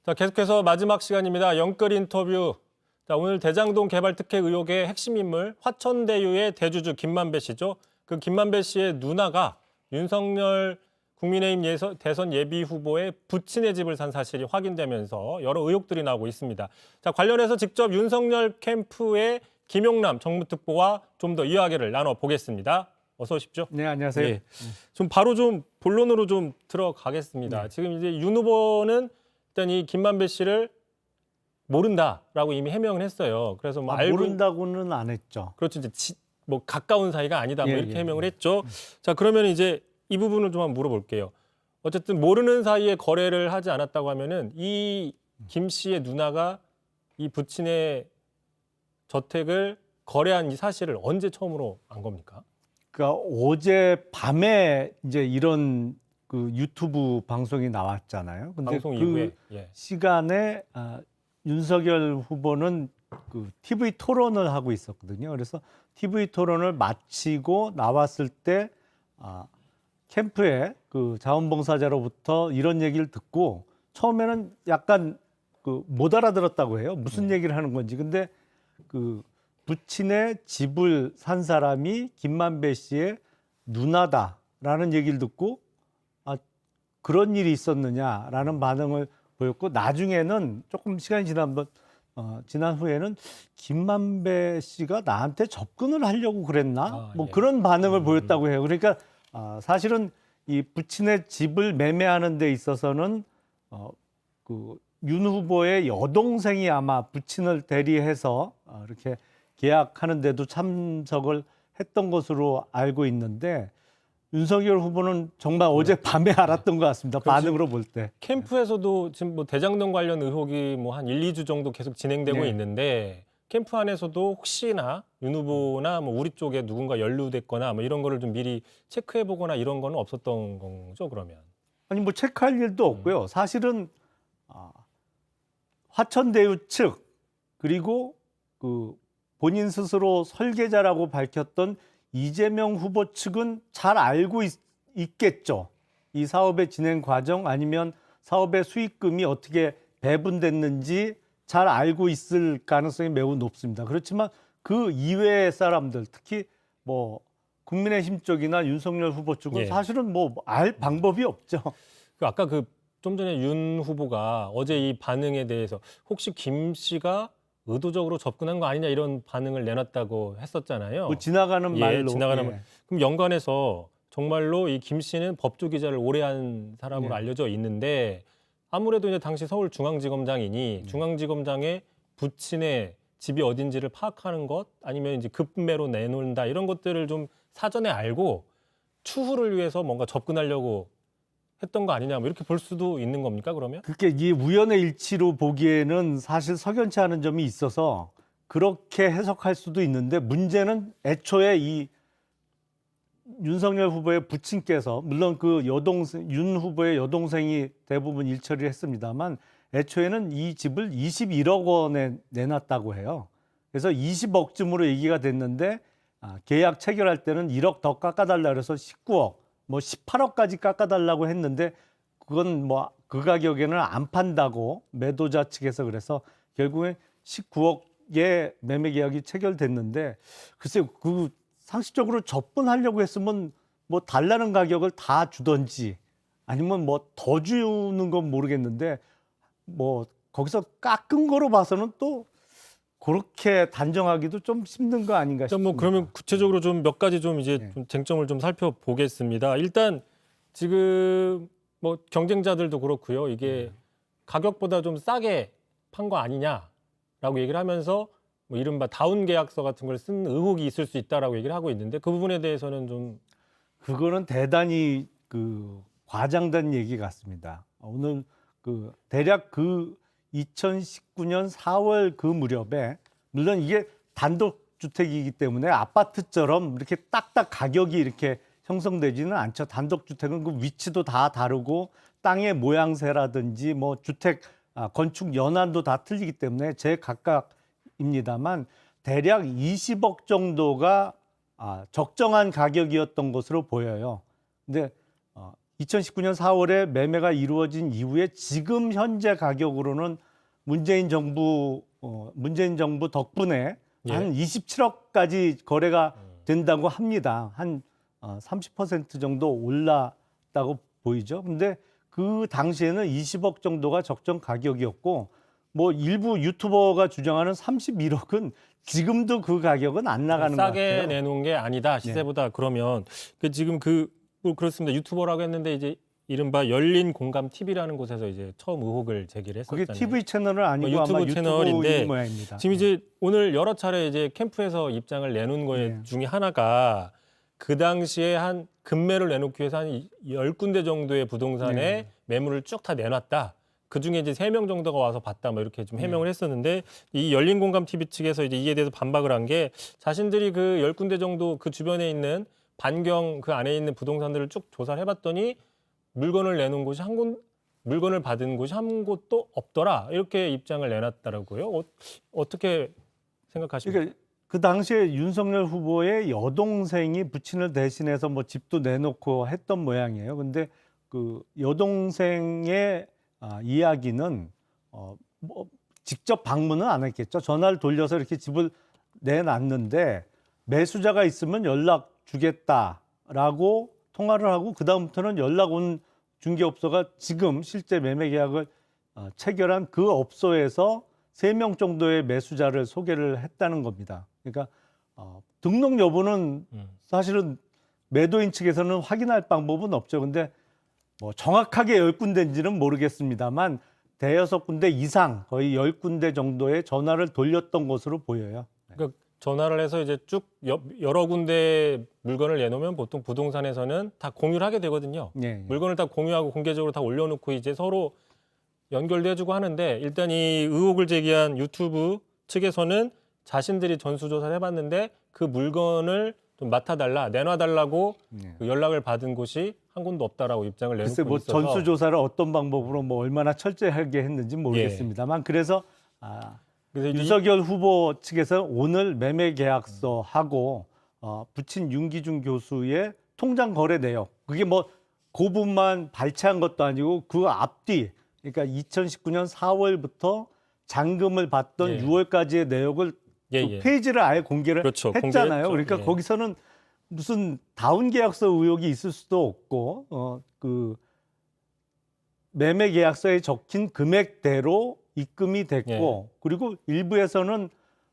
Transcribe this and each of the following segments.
자, 계속해서 마지막 시간입니다. 영끌 인터뷰. 자, 오늘 대장동 개발 특혜 의혹의 핵심 인물 화천대유의 대주주 김만배 씨죠. 그 김만배 씨의 누나가 윤석열 국민의힘 대선 예비 후보의 부친의 집을 산 사실이 확인되면서 여러 의혹들이 나오고 있습니다. 자, 관련해서 직접 윤석열 캠프의 김용남 정무특보와 좀 더 이야기를 나눠보겠습니다. 어서 오십시오. 네, 안녕하세요. 예. 좀 바로 좀 본론으로 좀 들어가겠습니다. 네. 지금 이제 윤 후보는 일단 이 김만배 씨를 모른다라고 이미 해명을 했어요. 그래서 뭐 알고 모른다고는 안 했죠. 그렇죠. 이제 뭐 가까운 사이가 아니다 뭐 예, 이렇게 예, 해명을 했죠. 자, 그러면 이제 이 부분을 좀 한번 물어볼게요. 어쨌든 모르는 사이에 거래를 하지 않았다고 하면은 이 김 씨의 누나가 이 부친의 저택을 거래한 이 사실을 언제 처음으로 안 겁니까? 그러니까 어제 밤에 이제 이런 그 유튜브 방송이 나왔잖아요. 근데 방송 그 이후에 예. 시간에 윤석열 후보는 그 TV 토론을 하고 있었거든요. 그래서 TV 토론을 마치고 나왔을 때 캠프에 그 자원봉사자로부터 이런 얘기를 듣고 처음에는 약간 그 못 알아들었다고 해요. 무슨 얘기를 하는 건지. 근데 그 부친의 집을 산 사람이 김만배 씨의 누나다라는 얘기를 듣고 그런 일이 있었느냐라는 반응을 보였고 나중에는 조금 시간이 지난 후에는 김만배 씨가 나한테 접근을 하려고 그랬나? 뭐 예. 그런 반응을 보였다고 해요. 그러니까 사실은 이 부친의 집을 매매하는 데 있어서는 그 윤 후보의 여동생이 아마 부친을 대리해서 이렇게 계약하는 데도 참석을 했던 것으로 알고 있는데 윤석열 후보는 정말 어제 밤에 알았던 것 같습니다. 반응으로 볼 때. 캠프에서도 지금 뭐 대장동 관련 의혹이 뭐 한 1, 2주 정도 계속 진행되고 네. 있는데 캠프 안에서도 혹시나 윤 후보나 뭐 우리 쪽에 누군가 연루됐거나 뭐 이런 거를 좀 미리 체크해 보거나 이런 거는 없었던 거죠, 그러면? 아니 뭐 체크할 일도 없고요. 사실은 화천대유 측 그리고 그 본인 스스로 설계자라고 밝혔던 이재명 후보 측은 잘 알고 있겠죠. 이 사업의 진행 과정 아니면 사업의 수익금이 어떻게 배분됐는지 잘 알고 있을 가능성이 매우 높습니다. 그렇지만 그 이외의 사람들, 특히 뭐 국민의힘 쪽이나 윤석열 후보 쪽은 예. 사실은 뭐 알 방법이 없죠. 아까 그 좀 전에 윤 후보가 어제 이 반응에 대해서 혹시 김 씨가 의도적으로 접근한 거 아니냐 이런 반응을 내놨다고 했었잖아요. 뭐 지나가는 말로. 지나가는 그럼 연관해서 정말로 이 김 씨는 법조 기자를 오래 한 사람으로 네. 알려져 있는데 아무래도 이제 당시 서울중앙지검장이니 중앙지검장의 부친의 집이 어딘지를 파악하는 것 아니면 이제 급매로 내놓는다 이런 것들을 좀 사전에 알고 추후를 위해서 뭔가 접근하려고 했던 거 아니냐 뭐 이렇게 볼 수도 있는 겁니까 그러면? 그렇게 이 우연의 일치로 보기에는 사실 석연치 않은 점이 있어서 그렇게 해석할 수도 있는데 문제는 애초에 이 윤석열 후보의 부친께서 물론 그 여동생 윤 후보의 여동생이 대부분 일처리를 했습니다만 애초에는 이 집을 21억 원에 내놨다고 해요. 그래서 20억쯤으로 얘기가 됐는데 계약 체결할 때는 1억 더 깎아달라 그래서 19억 뭐 18억까지 깎아달라고 했는데 그건 뭐 그 가격에는 안 판다고 매도자 측에서 그래서 결국에 19억의 매매 계약이 체결됐는데 글쎄요 그 상식적으로 접근하려고 했으면 뭐 달라는 가격을 다 주던지 아니면 뭐 더 주는 건 모르겠는데 뭐 거기서 깎은 거로 봐서는 또 그렇게 단정하기도 좀 힘든 거 아닌가 일단 싶습니다. 뭐 그러면 구체적으로 좀 몇 가지 좀 이제 네. 좀 쟁점을 좀 살펴보겠습니다. 일단 지금 뭐 경쟁자들도 그렇고요. 이게 가격보다 좀 싸게 판 거 아니냐라고 얘기를 하면서 뭐 이른바 다운 계약서 같은 걸 쓴 의혹이 있을 수 있다라고 얘기를 하고 있는데 그 부분에 대해서는 좀 그거는 대단히 그 과장된 얘기 같습니다. 오늘 그 대략 그 2019년 4월 그 무렵에 물론 이게 단독 주택이기 때문에 아파트처럼 이렇게 딱딱 가격이 이렇게 형성되지는 않죠. 단독 주택은 그 위치도 다 다르고 땅의 모양새라든지 뭐 주택 건축 연한도 다 틀리기 때문에 제각각입니다만 대략 20억 정도가 적정한 가격이었던 것으로 보여요. 근데 2019년 4월에 매매가 이루어진 이후에 지금 현재 가격으로는 문재인 정부 덕분에 예. 한 27억까지 거래가 된다고 합니다. 한 30% 정도 올랐다고 보이죠. 근데 그 당시에는 20억 정도가 적정 가격이었고 뭐 일부 유튜버가 주장하는 31억은 지금도 그 가격은 안 나가는 것 싸게 같아요. 내놓은 게 아니다 시세보다. 그러면 지금 뭐 그렇습니다. 유튜버라고 했는데 이제 이른바 열린 공감 TV라는 곳에서 이제 처음 의혹을 제기를 그게 했었잖아요. TV 채널은 아니고 뭐 유튜브 아마 채널인데 유튜브인 모양입니다. 지금 이제 오늘 여러 차례 이제 캠프에서 입장을 내놓은 거에 네. 중에 하나가 그 당시에 한 급매를 내놓기 위해서 한 10군데 정도의 부동산에 네. 매물을 쭉 다 내놨다. 그 중에 이제 3명 정도가 와서 봤다, 뭐 이렇게 좀 해명을 네. 했었는데 이 열린공감 TV 측에서 이제 이에 대해서 반박을 한 게 자신들이 그 10군데 정도 그 주변에 있는 반경 그 안에 있는 부동산들을 쭉 조사를 해봤더니 물건을 내놓은 곳이 물건을 받은 곳이 한 곳도 없더라. 이렇게 입장을 내놨더라고요. 어떻게 생각하십니까? 그러니까 그 당시에 윤석열 후보의 여동생이 부친을 대신해서 뭐 집도 내놓고 했던 모양이에요. 근데 그 여동생의 이야기는 뭐 직접 방문은 안 했겠죠. 전화를 돌려서 이렇게 집을 내놨는데 매수자가 있으면 연락 주겠다라고 통화를 하고 그 다음부터는 연락 온 중개업소가 지금 실제 매매 계약을 체결한 그 업소에서 3명 정도의 매수자를 소개를 했다는 겁니다. 그러니까 등록 여부는 사실은 매도인 측에서는 확인할 방법은 없죠. 근데 뭐 정확하게 10군데인지는 모르겠습니다만 대여섯 군데 이상 거의 10군데 정도의 전화를 돌렸던 것으로 보여요. 그러니까 전화를 해서 이제 쭉 여러 군데 물건을 내놓으면 보통 부동산에서는 다 공유를 하게 되거든요. 예, 예. 물건을 다 공유하고 공개적으로 다 올려놓고 이제 서로 연결도 해주고 하는데 일단 이 의혹을 제기한 유튜브 측에서는 자신들이 전수조사를 해봤는데 그 물건을 좀 맡아달라, 내놔달라고 예. 그 연락을 받은 곳이 한 군데 없다라고 입장을 내놓고 글쎄 뭐 있어서 전수조사를 어떤 방법으로 뭐 얼마나 철저하게 했는지 모르겠습니다만 그래서 그래서 윤석열 후보 측에서 오늘 매매 계약서하고 부친 윤기중 교수의 통장 거래 내역 그게 뭐 그 부분만 발췌한 것도 아니고 그 앞뒤 그러니까 2019년 4월부터 잔금을 받던 예. 6월까지의 내역을 예, 그 예. 페이지를 아예 공개를 그렇죠. 했잖아요. 공개했죠. 그러니까 예. 거기서는 무슨 다운 계약서 의혹이 있을 수도 없고 그 매매 계약서에 적힌 금액대로 입금이 됐고 예. 그리고 일부에서는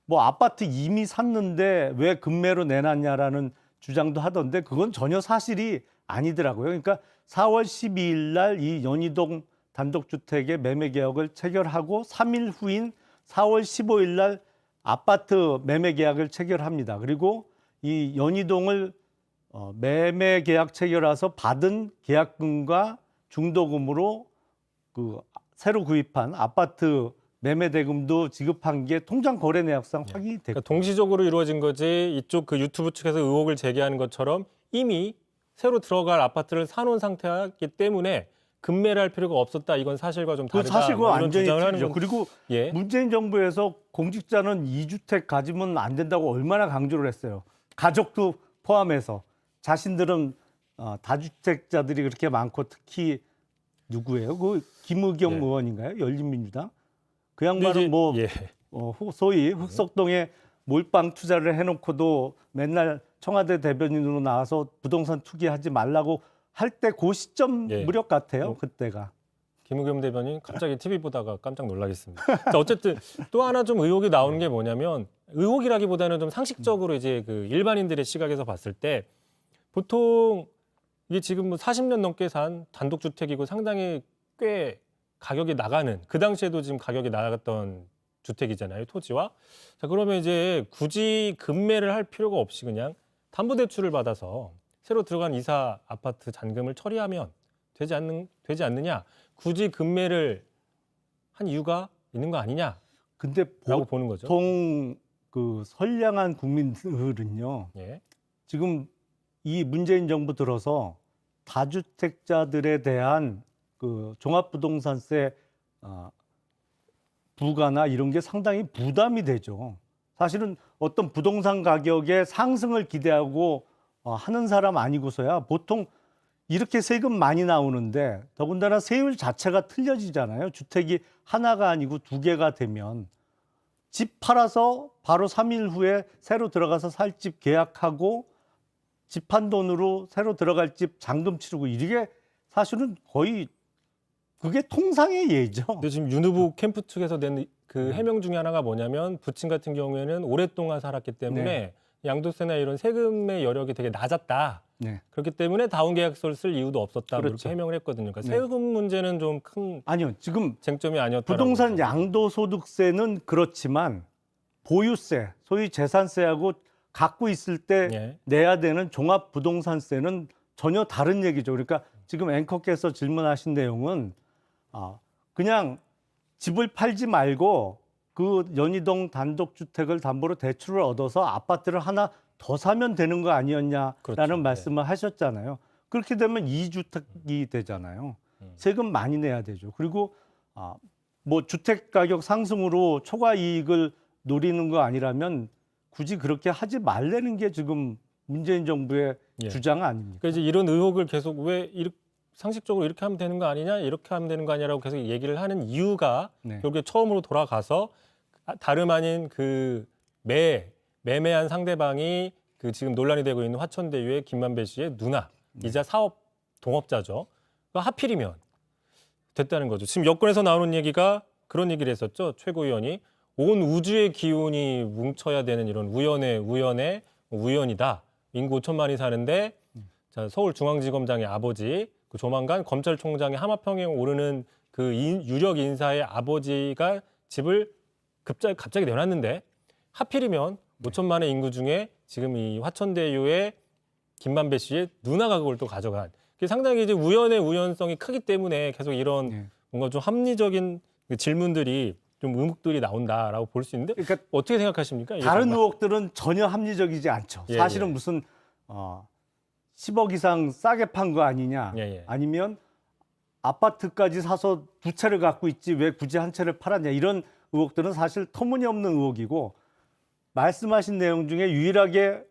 뭐 아파트 이미 샀는데 왜 금매로 내놨냐라는 주장도 하던데 그건 전혀 사실이 아니더라고요. 그러니까 4월 12일 날 이 연희동 단독주택의 매매 계약을 체결하고 3일 후인 4월 15일 날 아파트 매매 계약을 체결합니다. 그리고 이 연희동을 매매 계약 체결해서 받은 계약금과 중도금으로 그 새로 구입한 아파트 매매 대금도 지급한 게 통장 거래 내역상 확인이 됐고 그러니까 동시적으로 이루어진 거지 이쪽 그 유튜브 측에서 의혹을 제기하는 것처럼 이미 새로 들어갈 아파트를 사놓은 상태이기 때문에 금매를 할 필요가 없었다. 이건 사실과 좀 그 다르다. 사실과 뭐 이런 완전히 주장을 하는 틀리죠. 건- 그리고 예. 문재인 정부에서 공직자는 2주택 가지면 안 된다고 얼마나 강조를 했어요. 가족도 포함해서 자신들은 다주택자들이 그렇게 많고 특히 누구예요? 그 김의겸 예. 의원인가요? 열린민주당 그 근데 양반은 이제- 뭐 예. 소위 흑석동에 몰빵 투자를 해놓고도 맨날 청와대 대변인으로 나와서 부동산 투기하지 말라고 할 때 그 시점 예. 무렵 같아요. 그때가. 김의겸 대변인 갑자기 TV 보다가 깜짝 놀라겠습니다. 자, 어쨌든 또 하나 좀 의혹이 나오는 게 뭐냐면 의혹이라기보다는 좀 상식적으로 이제 그 일반인들의 시각에서 봤을 때 보통 이게 지금 뭐 40년 넘게 산 단독주택이고 상당히 꽤 가격이 나가는 그 당시에도 지금 가격이 나갔던 주택이잖아요. 토지와. 자, 그러면 이제 굳이 금매를 할 필요가 없이 그냥 담보대출을 받아서 새로 들어간 이사 아파트 잔금을 처리하면 되지 않느냐? 굳이 금매를 한 이유가 있는 거 아니냐라고 근데 보는 거죠. 보통 그 선량한 국민들은요. 예. 지금 이 문재인 정부 들어서 다주택자들에 대한 그 종합부동산세 부과나 이런 게 상당히 부담이 되죠. 사실은 어떤 부동산 가격의 상승을 기대하고 하는 사람 아니고서야 보통 이렇게 세금 많이 나오는데 더군다나 세율 자체가 틀려지잖아요. 주택이 하나가 아니고 두 개가 되면 집 팔아서 바로 3일 후에 새로 들어가서 살 집 계약하고 집 한 돈으로 새로 들어갈 집 잔금 치르고 이게 사실은 거의 그게 통상의 예죠. 근데 지금 윤 후보 캠프 측에서 낸 그 해명 중에 하나가 뭐냐면 부친 같은 경우에는 오랫동안 살았기 때문에 네. 양도세나 이런 세금의 여력이 되게 낮았다. 네. 그렇기 때문에 다운 계약서를 쓸 이유도 없었다. 그렇죠. 그렇게 해명을 했거든요. 그러니까 네. 세금 문제는 좀 큰 아니요. 지금 쟁점이 아니었다. 부동산 양도소득세는 그렇지만 보유세, 소위 재산세하고 갖고 있을 때 예. 내야 되는 종합부동산세는 전혀 다른 얘기죠. 그러니까 지금 앵커께서 질문하신 내용은 그냥 집을 팔지 말고 그 연희동 단독주택을 담보로 대출을 얻어서 아파트를 하나 더 사면 되는 거 아니었냐라는 그렇죠. 말씀을 하셨잖아요. 그렇게 되면 2주택이 되잖아요. 세금 많이 내야 되죠. 그리고 뭐 주택 가격 상승으로 초과 이익을 노리는 거 아니라면 굳이 그렇게 하지 말라는 게 지금 문재인 정부의 예. 주장 아닙니까? 그러니까 이제 이런 의혹을 계속 왜 상식적으로 이렇게 하면 되는 거 아니냐, 이렇게 하면 되는 거 아니냐라고 계속 얘기를 하는 이유가 네. 결국에 처음으로 돌아가서 다름 아닌 그 매매한 상대방이 그 지금 논란이 되고 있는 화천대유의 김만배 씨의 누나이자 사업 동업자죠. 그러니까 하필이면 됐다는 거죠. 지금 여권에서 나오는 얘기가 그런 얘기를 했었죠. 최고위원이 온 우주의 기운이 뭉쳐야 되는 이런 우연이다. 인구 5천만이 사는데 자, 서울중앙지검장의 아버지, 그 조만간 검찰총장의 하마평에 오르는 그 유력 인사의 아버지가 집을 갑자기 내놨는데 하필이면 5천만의 인구 중에 지금 이 화천대유의 김만배 씨의 누나가 그걸 또 가져간. 그게 상당히 이제 우연의 우연성이 크기 때문에 계속 이런 네. 뭔가 좀 합리적인 질문들이 좀 의혹들이 나온다라고 볼 수 있는데 그러니까 어떻게 생각하십니까? 이게 다른 정말? 의혹들은 전혀 합리적이지 않죠. 예, 사실은 예. 무슨 10억 이상 싸게 판 거 아니냐, 예, 예. 아니면 아파트까지 사서 두 채를 갖고 있지 왜 굳이 한 채를 팔았냐, 이런 의혹들은 사실 터무니없는 의혹이고, 말씀하신 내용 중에 유일하게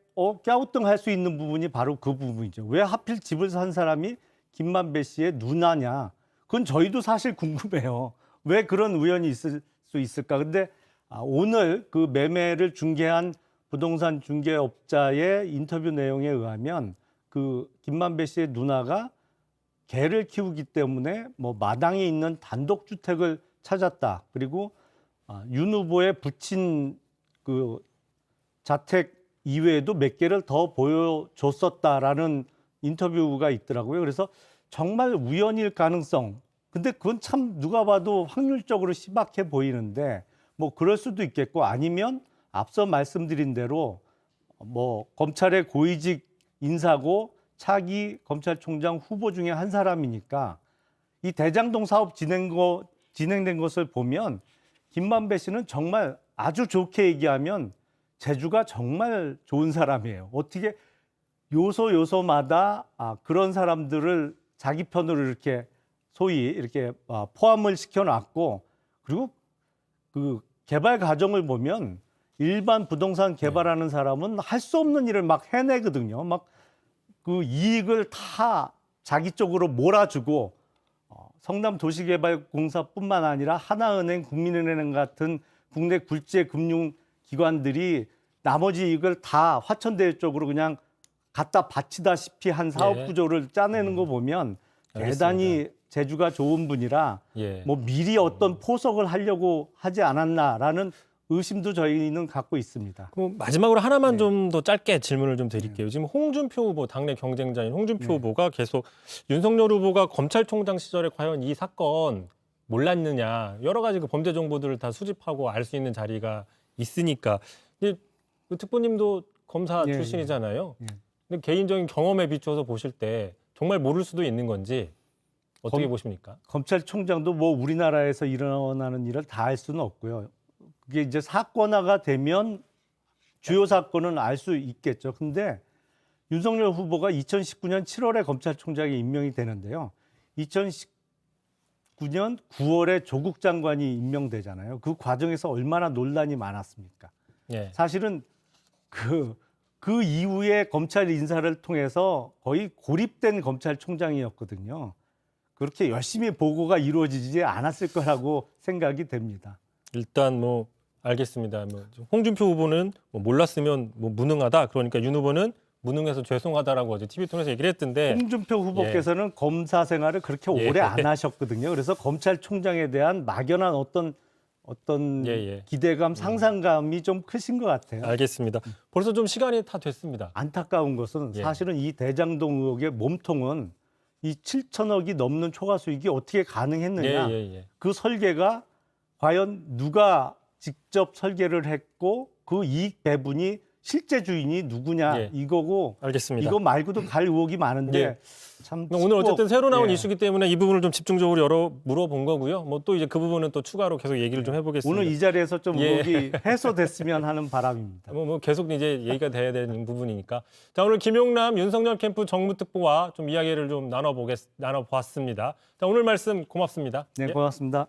갸우뚱할 수 있는 부분이 바로 그 부분이죠. 왜 하필 집을 산 사람이 김만배 씨의 누나냐? 그건 저희도 사실 궁금해요. 왜 그런 우연이 있을 수 있을까? 근데 오늘 그 매매를 중개한 부동산 중개업자의 인터뷰 내용에 의하면 그 김만배 씨의 누나가 개를 키우기 때문에 뭐 마당에 있는 단독주택을 찾았다. 그리고 윤 후보의 부친 그 자택 이외에도 몇 개를 더 보여줬었다라는 인터뷰가 있더라고요. 그래서 정말 우연일 가능성. 근데 그건 참 누가 봐도 확률적으로 희박해 보이는데 뭐 그럴 수도 있겠고, 아니면 앞서 말씀드린 대로 뭐 검찰의 고위직 인사고 차기 검찰총장 후보 중에 한 사람이니까 이 대장동 사업 진행된 것을 보면 김만배 씨는 정말 아주 좋게 얘기하면 재주가 정말 좋은 사람이에요. 어떻게 요소마다 그런 사람들을 자기 편으로 이렇게 소위 이렇게 포함을 시켜놨고, 그리고 그 개발 과정을 보면 일반 부동산 개발하는 사람은 할 수 없는 일을 막 해내거든요. 막 그 이익을 다 자기 쪽으로 몰아주고 성남도시개발공사뿐만 아니라 하나은행, 국민은행 같은 국내 굴지의 금융기관들이 나머지 이익을 다 화천대유 쪽으로 그냥 갖다 바치다시피 한 사업 예. 구조를 짜내는 거 보면 대단히 재주가 좋은 분이라 예. 뭐 미리 어떤 포석을 하려고 하지 않았나라는 의심도 저희는 갖고 있습니다. 그럼 마지막으로 하나만 네. 좀 더 짧게 질문을 좀 드릴게요. 지금 홍준표 후보, 당내 경쟁자인 홍준표 후보가 계속 윤석열 후보가 검찰총장 시절에 과연 이 사건 몰랐느냐, 여러 가지 그 범죄 정보들을 다 수집하고 알 수 있는 자리가 있으니까. 근데 그 특보님도 검사 예, 출신이잖아요. 예. 근데 개인적인 경험에 비추어서 보실 때 정말 모를 수도 있는 건지 어떻게 보십니까? 검찰총장도 뭐 우리나라에서 일어나는 일을 다 알 수는 없고요. 그게 이제 사건화가 되면 주요 사건은 알 수 있겠죠. 근데 윤석열 후보가 2019년 7월에 검찰총장에 임명이 되는데요. 2019년 9월에 조국 장관이 임명되잖아요. 그 과정에서 얼마나 논란이 많았습니까? 예. 사실은 그 그 이후에 검찰 인사를 통해서 거의 고립된 검찰총장이었거든요. 그렇게 열심히 보고가 이루어지지 않았을 거라고 생각이 됩니다. 일단 뭐 알겠습니다. 뭐 홍준표 후보는 뭐 몰랐으면 뭐 무능하다. 그러니까 윤 후보는 무능해서 죄송하다라고 어제 TV 통해서 얘기를 했던데 홍준표 후보께서는 검사 생활을 그렇게 예. 오래 안 하셨거든요. 그래서 검찰총장에 대한 막연한 어떤 예. 기대감, 상상감이 좀 크신 것 같아요. 알겠습니다. 벌써 좀 시간이 다 됐습니다. 안타까운 것은 예. 사실은 이 대장동 의혹의 몸통은 이 7천억이 넘는 초과 수익이 어떻게 가능했느냐. 예. 그 설계가 과연 누가 직접 설계를 했고 그 이익 배분이 실제 주인이 누구냐 예. 이거고 알겠습니다. 이거 말고도 갈 의혹이 많은데 예. 참 오늘 어쨌든 새로 나온 예. 이슈기 때문에 이 부분을 좀 집중적으로 물어본 거고요. 뭐 또 이제 그 부분은 또 추가로 계속 얘기를 좀 해보겠습니다. 오늘 이 자리에서 좀 예. 의혹이 해소됐으면 하는 바람입니다. 뭐 계속 이제 얘기가 돼야 되는 부분이니까. 자, 오늘 김용남 윤석열 캠프 정무특보와 좀 이야기를 좀 나눠보았습니다. 자, 오늘 말씀 고맙습니다. 네, 예. 고맙습니다.